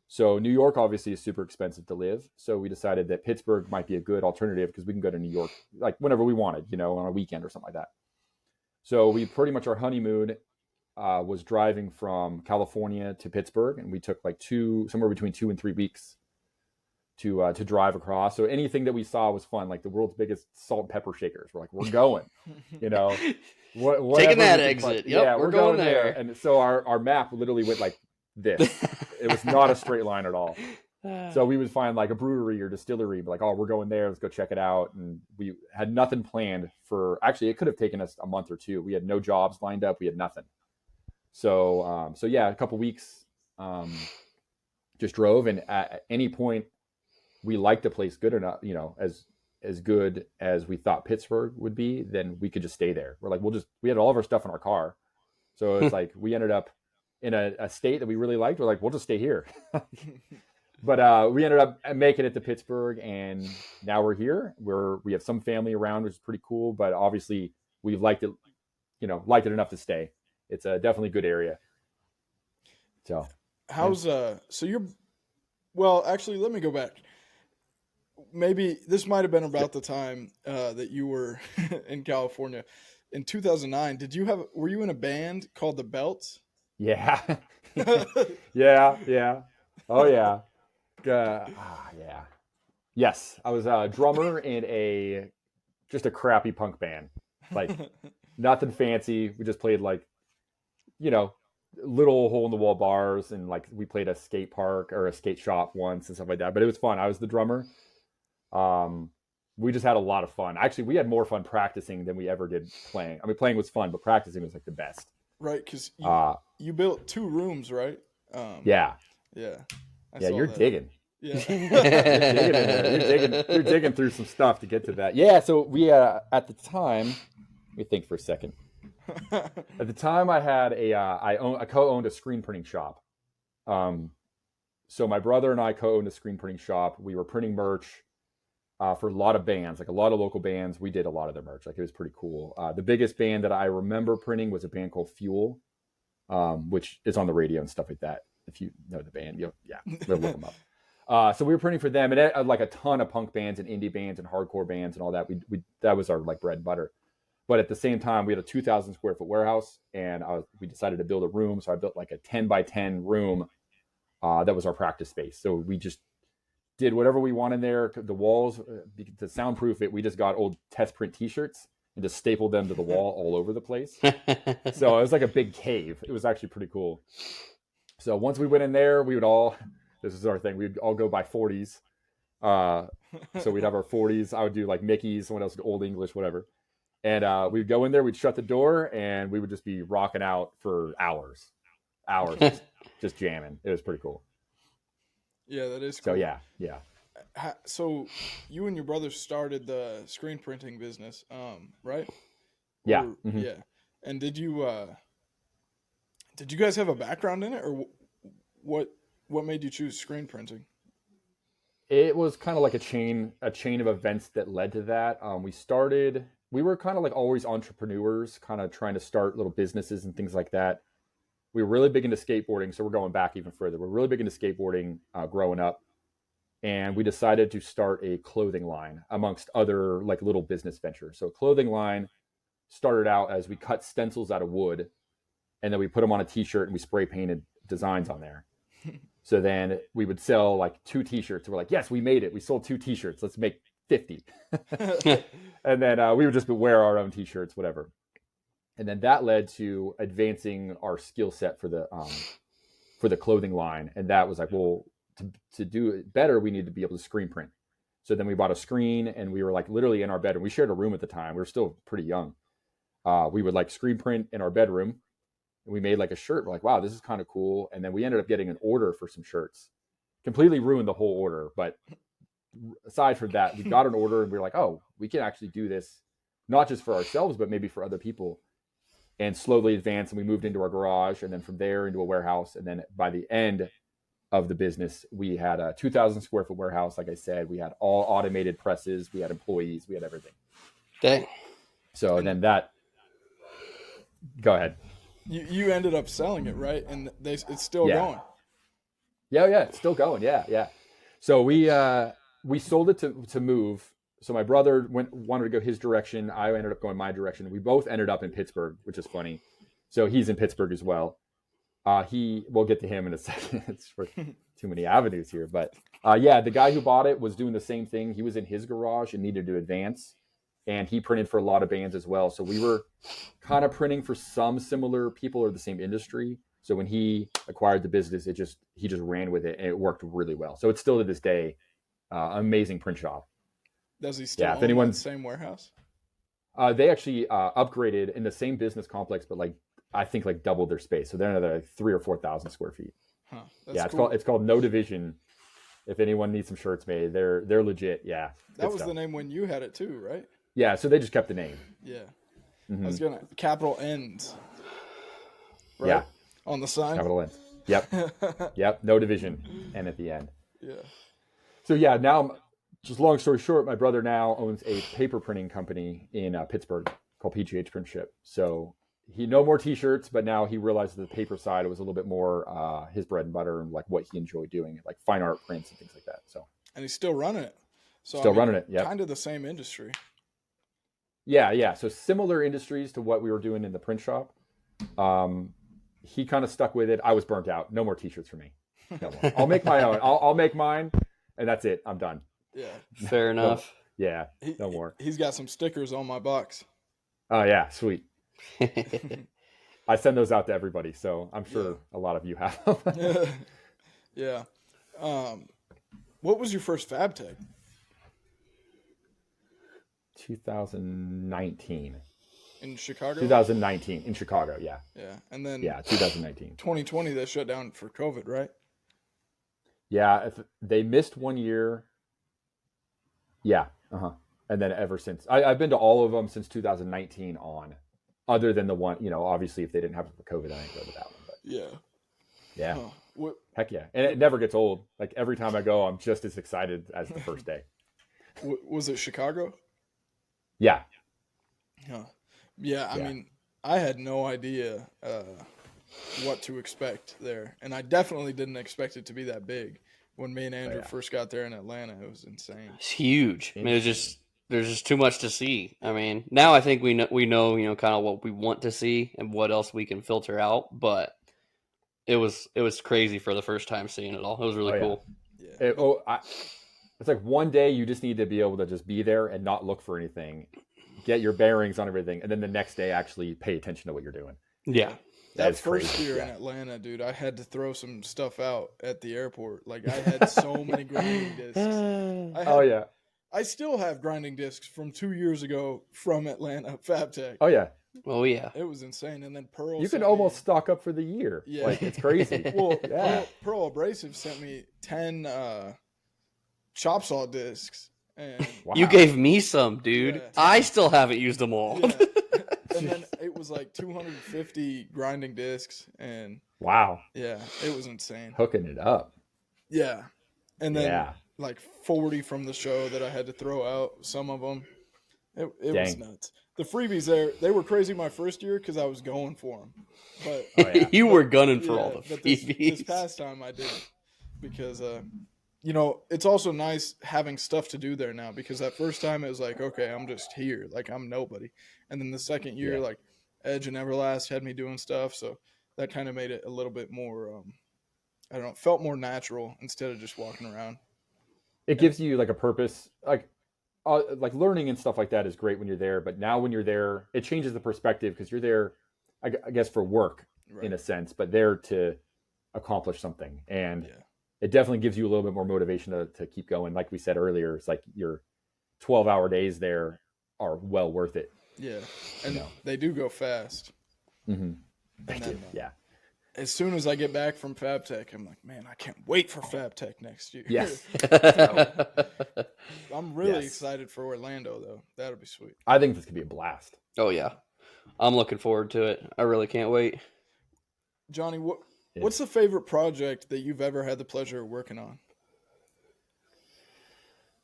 So New York obviously is super expensive to live. So we decided that Pittsburgh might be a good alternative because we can go to New York like whenever we wanted, on a weekend or something like that. So we pretty much, our honeymoon was driving from California to Pittsburgh, and we took like somewhere between 2 and 3 weeks to drive across. So anything that we saw was fun, like the world's biggest salt and pepper shakers. We're like, we're going, taking that exit. Yep, yeah, we're going there. And so our map literally went like this. It was not a straight line at all. So we would find like a brewery or distillery, like, oh, we're going there, let's go check it out. And we had nothing planned actually, it could have taken us a month or two. We had no jobs lined up. We had nothing. So yeah, a couple weeks, just drove. And at any point we liked the place good enough, as good as we thought Pittsburgh would be, then we could just stay there. We're like, we had all of our stuff in our car. So it's like, we ended up in a state that we really liked. We're like, we'll just stay here. But we ended up making it to Pittsburgh, and now we're here. We have some family around, which is pretty cool. But obviously, we've liked it enough to stay. It's a definitely good area. So, well, actually, let me go back. Maybe this might have been about the time that you were in California in 2009. Were you in a band called the Belts? Yeah, yeah. Oh yeah. Yeah. Yes, I was a drummer in just a crappy punk band. Like nothing fancy. We just played like, little hole in the wall bars, and like we played a skate park or a skate shop once and stuff like that. But it was fun. I was the drummer. We just had a lot of fun. Actually, we had more fun practicing than we ever did playing. I mean, playing was fun, but practicing was like the best. Right, because you built 2 rooms, right? Yeah. Yeah. Yeah, you're digging. Yeah. You're digging through some stuff to get to that. Yeah, so we at the time, let me think for a second. At the time, I had I co-owned a screen printing shop. So my brother and I co-owned a screen printing shop. We were printing merch for a lot of bands, like a lot of local bands. We did a lot of their merch. Like it was pretty cool. The biggest band that I remember printing was a band called Fuel, which is on the radio and stuff like that. If you know the band, we'll look them up. So we were printing for them, and like a ton of punk bands and indie bands and hardcore bands and all that. We that was our like bread and butter. But at the same time, we had a 2,000 square foot warehouse, and we decided to build a room. So I built like a 10 by 10 room. That was our practice space. So we just did whatever we wanted there. The walls, to soundproof it, we just got old test print T-shirts and just stapled them to the wall all over the place. So it was like a big cave. It was actually pretty cool. So once we went in there, this is our thing, we'd all go buy 40s. So we'd have our 40s. I would do like Mickey's, someone else would Old English, whatever. And we'd go in there, we'd shut the door, and we would just be rocking out for hours, just jamming. It was pretty cool. Yeah, that is So cool. yeah. So you and your brother started the screen printing business, right? Yeah. Mm-hmm. Yeah. And did you guys have a background in it, or what made you choose screen printing? It was kind of like a chain of events that led to that. We were kind of like always entrepreneurs, kind of trying to start little businesses and things like that. We were really big into skateboarding, so we're going back even further. We're really big into skateboarding growing up, and we decided to start a clothing line amongst other like little business ventures. So a clothing line started out as we cut stencils out of wood, and then we put them on a t-shirt and we spray painted designs on there. So then we would sell like 2 t-shirts. We're like, yes, we made it. We sold 2 t-shirts. Let's make 50. And then we would just wear our own t-shirts, whatever. And then that led to advancing our skill set for the clothing line. And that was like, well, to do it better, we need to be able to screen print. So then we bought a screen, and we were like literally in our bedroom. We shared a room at the time. We were still pretty young. We would like screen print in our bedroom. And we made like a shirt. We're like, wow, this is kind of cool. And then we ended up getting an order for some shirts. Completely ruined the whole order. But aside from that, we got an order, and we were like, oh, we can actually do this, not just for ourselves, but maybe for other people. And slowly advanced, and we moved into our garage, and then from there into a warehouse. And then by the end of the business, we had a 2,000 square foot warehouse. Like I said, we had all automated presses. We had employees. We had everything. Dang. So then that, go ahead. You ended up selling it, right? And it's still going. Yeah, it's still going. Yeah. So we sold it to move. So my brother wanted to go his direction. I ended up going my direction. We both ended up in Pittsburgh, which is funny. So he's in Pittsburgh as well. We'll get to him in a second. It's for too many avenues here, but the guy who bought it was doing the same thing. He was in his garage and needed to advance. And he printed for a lot of bands as well. So we were kind of printing for some similar people or the same industry. So when he acquired the business, he just ran with it, and it worked really well. So it's still to this day, amazing print shop. Does he still own that same warehouse? They actually upgraded in the same business complex, but I think doubled their space. So they're another 3,000 or 4,000 square feet. Huh, it's cool. It's called No Division. If anyone needs some shirts made, they're legit. Yeah, that was the name when you had it too, right? Yeah, so they just kept the name. Yeah. Mm-hmm. I was gonna capital N's. Right? Yeah. On the sign. Capital N's. Yep. Yep. No division. N at the end. Yeah. So yeah, now just long story short, my brother now owns a paper printing company in Pittsburgh called PGH Print Ship. So he no more t-shirts, but now he realized that the paper side was a little bit more his bread and butter and like what he enjoyed doing, like fine art prints and things like that. So. And he's still running it. So running it. Yeah. Kind of the same industry. Yeah. So similar industries to what we were doing in the print shop. He kind of stuck with it. I was burnt out. No more t-shirts for me. No more. I'll make my own. I'll make mine, and that's it. I'm done. Yeah. Fair enough. Yeah. No more. He's got some stickers on my box. Oh yeah, sweet. I send those out to everybody, so I'm sure a lot of you have them. Yeah. What was your first fab tag? 2019. In Chicago? 2019 in Chicago, yeah. Yeah, and then 2019. 2020 they shut down for COVID, right? Yeah, if they missed 1 year. Yeah, and then ever since, I've been to all of them since 2019 on, other than the one, obviously if they didn't have COVID, I didn't go to that one. But yeah. Huh. Heck yeah, and it never gets old. Like every time I go, I'm just as excited as the first day. Was it Chicago? Yeah. Huh. Yeah, I mean, I had no idea what to expect there. And I definitely didn't expect it to be that big. When me and Andrew first got there in Atlanta, it was insane. It's huge. I mean, there's just too much to see. I mean, now I think we know, kind of what we want to see and what else we can filter out. But it was crazy for the first time seeing it all. It was really cool. Yeah. It's like one day you just need to be able to just be there and not look for anything. Get your bearings on everything, and then the next day actually pay attention to what you're doing. Yeah. That first year in Atlanta, dude, I had to throw some stuff out at the airport. Like, I had so many grinding discs. I still have grinding discs from 2 years ago from Atlanta FabTech. Oh yeah, Oh yeah. It was insane. And then Pearl you can sent almost me, stock up for the year. yeah. Like it's crazy. Well, Yeah. Pearl Abrasive sent me 10 chop saw discs. And Wow. You gave me some, dude. Yeah. I still haven't used them all. yeah. And then it was like 250 grinding discs. And Wow. yeah, it was insane. Hooking it up. Yeah. And then Yeah. like 40 from the show that I had to throw out, some of them. It was Dang. nuts. The freebies there, they were crazy my first year because I was going for them. But Oh, yeah. You were gunning for yeah, all the but freebies. this past time I didn't because you know, it's also nice having stuff to do there now because that first time it was like, okay, I'm just here, like I'm nobody. And then the second year, Yeah. like Edge and Everlast had me doing stuff, so that kind of made it a little bit more I don't know, felt more natural instead of just walking around. It gives you like a purpose. Like learning and stuff like that is great when you're there, but now when you're there, it changes the perspective because you're there, I guess, for work Right. in a sense, but there to accomplish something. And Yeah. it definitely gives you a little bit more motivation to keep going. Like we said earlier, it's like your 12-hour days there are well worth it. Yeah. And You know. they do go fast. Mm-hmm. They And do. then, Yeah. as soon as I get back from FabTech, I'm like, man, I can't wait for FabTech next year. Yes. I'm really Yes. excited for Orlando, though. That'll be sweet. I think this could be a blast. Oh yeah. I'm looking forward to it. I really can't wait. Johnny, what's the favorite project that you've ever had the pleasure of working on?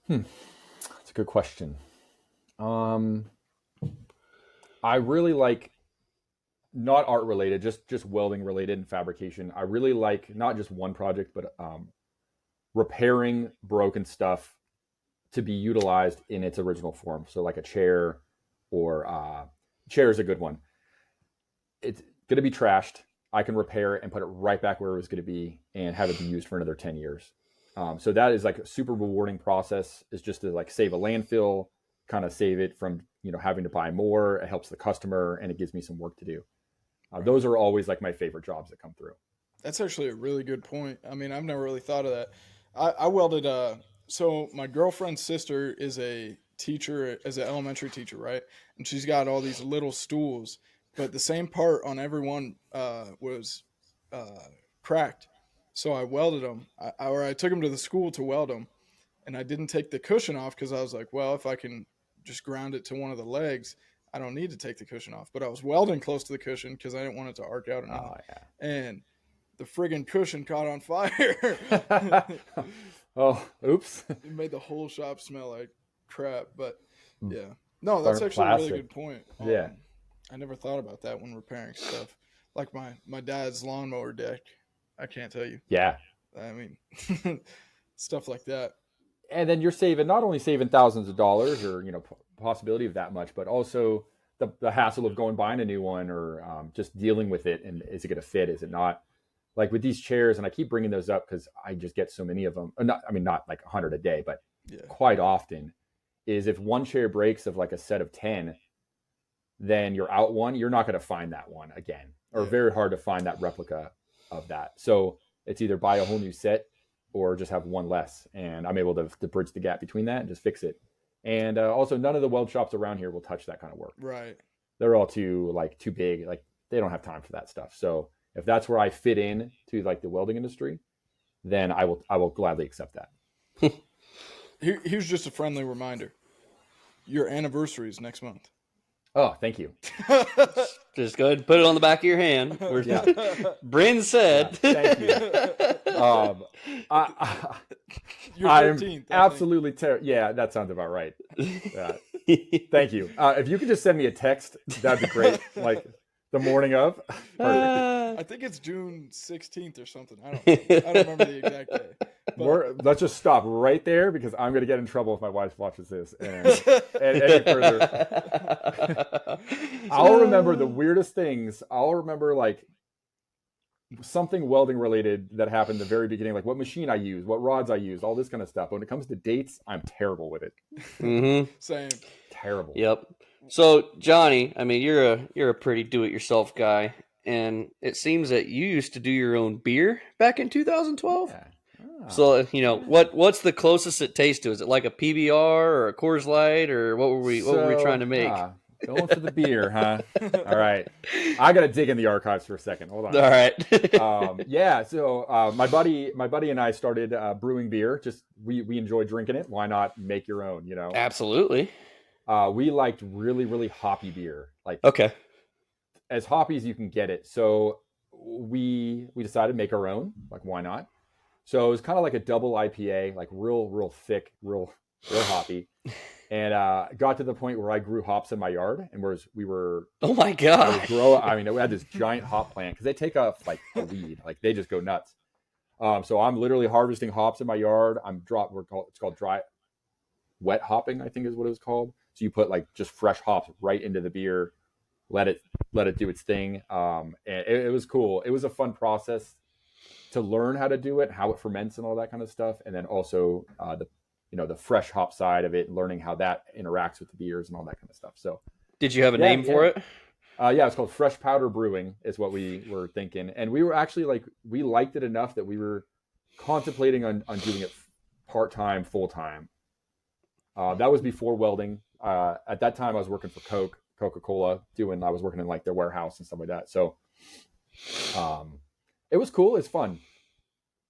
That's a good question. I really like, not art related, just welding related and fabrication. I really like not just one project, but repairing broken stuff to be utilized in its original form. So like a chair, or chair is a good one. It's going to be trashed. I can repair it and put it right back where it was going to be and have it be used for another 10 years. So that is like a super rewarding process. Is just to like save a landfill, kind of save it from, having to buy more. It helps the customer and it gives me some work to do. Those are always like my favorite jobs that come through. That's actually a really good point. I mean, I've never really thought of that. I welded. So my girlfriend's sister is a teacher, as an elementary teacher, right? And she's got all these little stools, but the same part on every one was cracked. So I welded them, I took them to the school to weld them, and I didn't take the cushion off because I was like, well, if I can just ground it to one of the legs, I don't need to take the cushion off. But I was welding close to the cushion because I didn't want it to arc out or nothing. Oh, yeah. And the friggin' cushion caught on fire. Oh, oops. It made the whole shop smell like crap. But yeah, no, that's Burnt actually a really plastic. good point. Yeah. I never thought about that when repairing stuff. Like my dad's lawnmower deck. I can't tell you. Yeah. I mean, stuff like that. And then you're not only saving thousands of dollars or, possibility of that much, but also the hassle of going buying a new one, or just dealing with it. And is it going to fit? Is it not? Like with these chairs, and I keep bringing those up because I just get so many of them. Not like 100 a day, but quite often is if one chair breaks of like a set of 10, then you're out one. You're not going to find that one again, or very hard to find that replica of that. So it's either buy a whole new set or just have one less. And I'm able to bridge the gap between that and just fix it. And also, none of the weld shops around here will touch that kind of work. Right. They're all too big. Like they don't have time for that stuff. So if that's where I fit in to like the welding industry, then I will gladly accept that. Here's just a friendly reminder. Your anniversary is next month. Oh, thank you. Just go ahead and put it on the back of your hand. Yeah. Bryn said. Yeah, thank you. Your I'm 13th, absolutely terrible. Yeah, that sounds about right. Thank you. If you could just send me a text, that'd be great. Like the morning of. Perfect. I think it's June 16th or something. I don't remember the exact day. But Let's just stop right there because I'm going to get in trouble if my wife watches this. And any further. I'll remember the weirdest things. I'll remember like something welding related that happened at the very beginning, like what machine I used, what rods I used, all this kind of stuff. But when it comes to dates, I'm terrible with it. Mm-hmm. Same. Terrible. Yep. So Johnny, I mean, you're a pretty do-it-yourself guy, and it seems that you used to do your own beer back in 2012. Yeah. So what's the closest it tastes to? Is it like a PBR or a Coors Light, or what were we trying to make? Going for the beer, huh? All right. I got to dig in the archives for a second. Hold on. All right. Yeah. So my buddy and I started brewing beer. Just we enjoy drinking it. Why not make your own? Absolutely. We liked really, really hoppy beer, like Okay. as hoppy as you can get it. So we decided to make our own. Like, why not? So it was kind of like a double IPA, like real thick, real hoppy. And got to the point where I grew hops in my yard, and we were. Oh my god! We had this giant hop plant because they take off like a weed, like they just go nuts. So I'm literally harvesting hops in my yard. It's called dry, wet hopping, I think is what it was called. So you put like just fresh hops right into the beer, let it do its thing. And it was cool. It was a fun process to learn how to do it, how it ferments, and all that kind of stuff, and then also the fresh hop side of it, learning how that interacts with the beers and all that kind of stuff. So, did you have a name for it? Yeah, it's called Fresh Powder Brewing, is what we were thinking, and we were actually we liked it enough that we were contemplating on doing it part-time, full-time. That was before Welding. At that time, I was working for Coca-Cola, I was working in like their warehouse and stuff like that. So, it was cool. It's fun.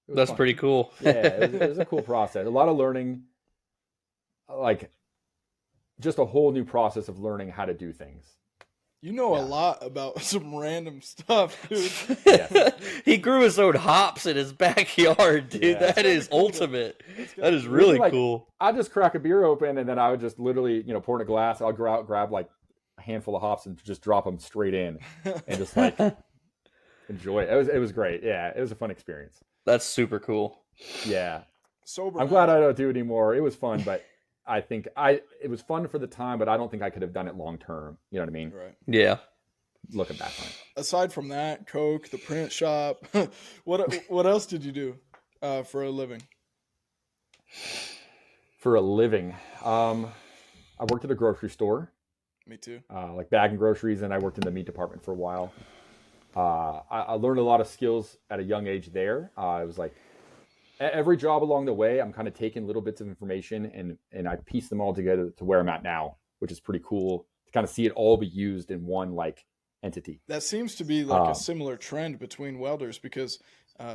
That's fun. Pretty cool. Yeah, it was a cool process. A lot of learning, like just a whole new process of learning how to do things. You know a lot about some random stuff, dude. Yes. He grew his own hops in his backyard, dude. Yeah. That is ultimate. That is really cool. I'd just crack a beer open, and then I would just literally, pour in a glass. I'll go out, grab like a handful of hops, and just drop them straight in, and just like enjoy it. It was great. Yeah, it was a fun experience. That's super cool. Yeah. Sober. I'm glad I don't do it anymore. It was fun, but I think it was fun for the time, but I don't think I could have done it long term. You know what I mean? Right. Yeah. Looking back on it. Aside from that, Coke, the print shop, what else did you do for a living? For a living, I worked at a grocery store. Me too. Like bagging groceries, and I worked in the meat department for a while. I learned a lot of skills at a young age there. It was like every job along the way, I'm kind of taking little bits of information and I piece them all together to where I'm at now, which is pretty cool to kind of see it all be used in one like entity. That seems to be like a similar trend between welders because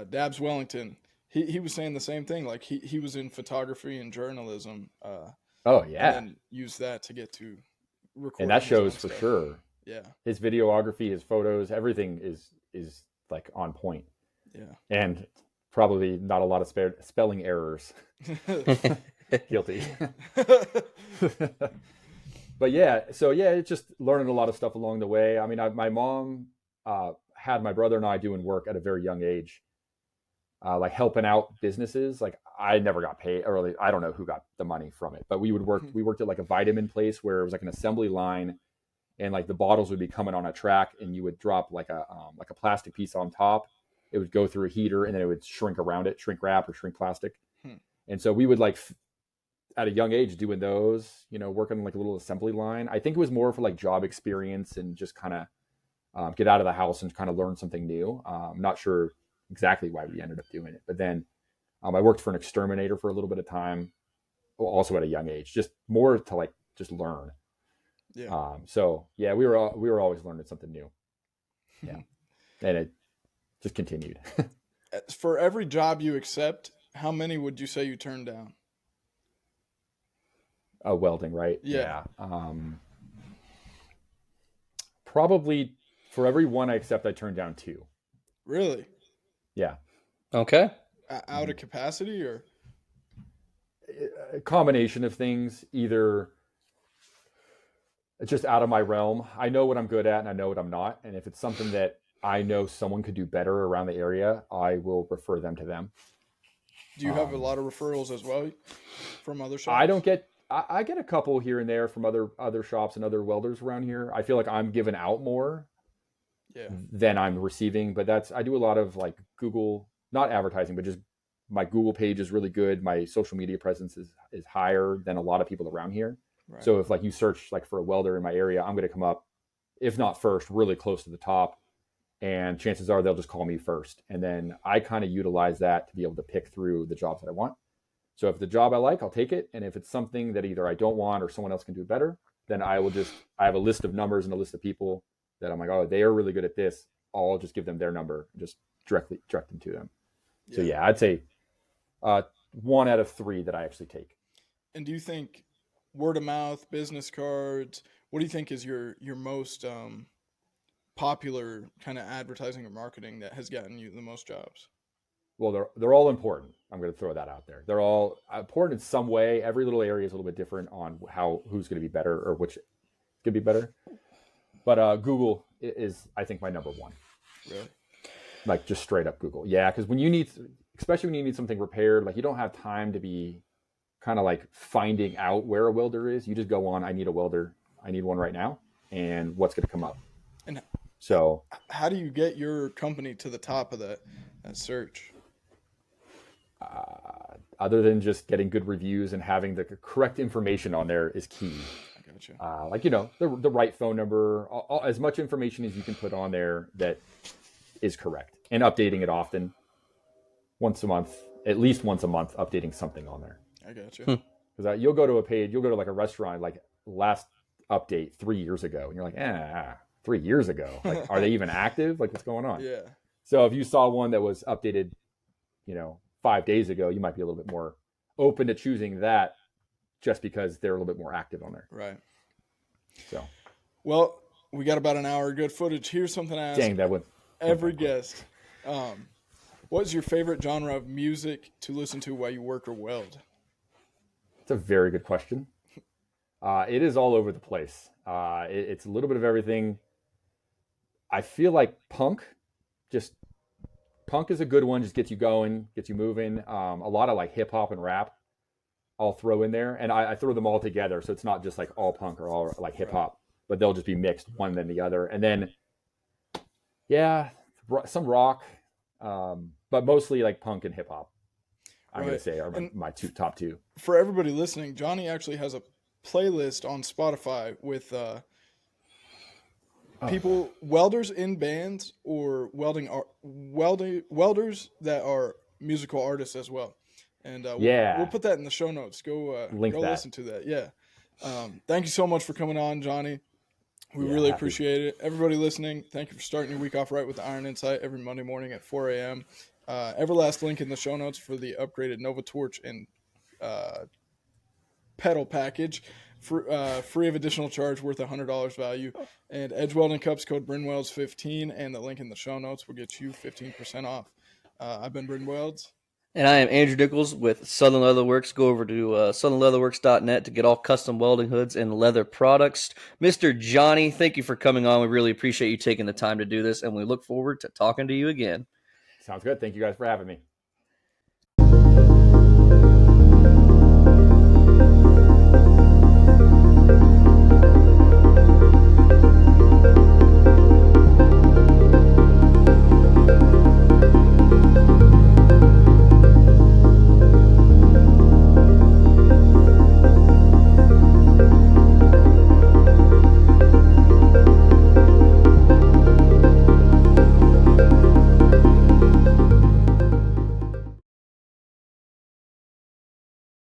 Dabs Wellington, he was saying the same thing. Like he was in photography and journalism. Oh yeah. And used that to get to record. And that shows for sure. Yeah. His videography, his photos, everything is like on point. Yeah. And probably not a lot of spelling errors. Guilty. But yeah, so yeah, it's just learning a lot of stuff along the way. I mean, my mom had my brother and I doing work at a very young age, like helping out businesses. Like I never got paid, or I don't know who got the money from it, but we would work. We worked at like a vitamin place where it was like an assembly line. And like the bottles would be coming on a track, and you would drop like a plastic piece on top. It would go through a heater, and then it would shrink around it, shrink wrap or shrink plastic. And so we would like at a young age doing those, working like a little assembly line. I think it was more for like job experience and just kind of get out of the house and kind of learn something new. I'm not sure exactly why we ended up doing it, but then I worked for an exterminator for a little bit of time, also at a young age, just more to like just learn. Yeah. So yeah, we were always learning something new. Yeah. And it just continued. For every job you accept, how many would you say you turned down? Welding, right? Yeah. Probably for every one I accept, I turn down 2. Really? Yeah. Okay. Out of capacity or? A combination of things, either it's just out of my realm. I know what I'm good at and I know what I'm not. And if it's something that I know someone could do better around the area, I will refer them to them. Do you have a lot of referrals as well from other shops? I get a couple here and there from other shops and other welders around here. I feel like I'm giving out more than I'm receiving, but I do a lot of like Google, not advertising, but just my Google page is really good. My social media presence is higher than a lot of people around here. Right. So if like you search like for a welder in my area, I'm going to come up, if not first, really close to the top. and chances are they'll just call me first. And then I kind of utilize that to be able to pick through the jobs that I want. So if the job I like, I'll take it. And if it's something that either I don't want or someone else can do better, then I have a list of numbers and a list of people that I'm like, oh, they are really good at this. I'll just give them their number and just direct them to them. Yeah. So yeah, I'd say 1 out of 3 that I actually take. And do you think word of mouth, business cards, what do you think is your most popular kind of advertising or marketing that has gotten you the most jobs? Well, they're all important. I'm going to throw that out there. They're all important in some way. Every little area is a little bit different on who's going to be better or which could be better. But Google is, I think, my number 1. Really? Like just straight up Google. Yeah, because especially when you need something repaired, like you don't have time to be kind of like finding out where a welder is. You just go on, I need a welder. I need one right now. And what's going to come up? And so how do you get your company to the top of that search? Other than just getting good reviews and having the correct information on there is key. I gotcha. Like, the right phone number, as much information as you can put on there that is correct, and updating it often, at least once a month, updating something on there. I gotcha. Because you'll go to a page, you'll go to like a restaurant, like last update 3 years ago, and you're like, 3 years ago, like, are they even active? Like, what's going on? Yeah. So if you saw one that was updated, 5 days ago, you might be a little bit more open to choosing that just because they're a little bit more active on there. Right. So, well, we got about an hour of good footage. Here's something I ask every guest. What's your favorite genre of music to listen to while you work or weld? It's a very good question. It is all over the place. It's a little bit of everything. I feel like punk is a good one. Just gets you going, gets you moving. A lot of like hip hop and rap I'll throw in there, and I throw them all together. So it's not just like all punk or all like hip hop, but they'll just be mixed one then the other. And then, yeah, some rock, but mostly like punk and hip hop. I'm going to say are my top two. For everybody listening, Jonny actually has a playlist on Spotify with people, welders in bands or welders that are musical artists as well. And we'll put that in the show notes. Go listen to that. Yeah. Thank you so much for coming on, Jonny. We really appreciate it. Everybody listening, thank you for starting your week off right with the Iron Insight every Monday morning at 4 a.m. Everlast link in the show notes for the upgraded Nova Torch and pedal package. Free of additional charge worth $100 value. And Edge Welding Cups code BrynWelds15 and the link in the show notes will get you 15% off. I've been Bryn Welds. And I am Andrew Nichols with Southern Leather Works. Go over to southernleatherworks.net to get all custom welding hoods and leather products. Mr. Jonny, thank you for coming on. We really appreciate you taking the time to do this, and we look forward to talking to you again. Sounds good. Thank you guys for having me.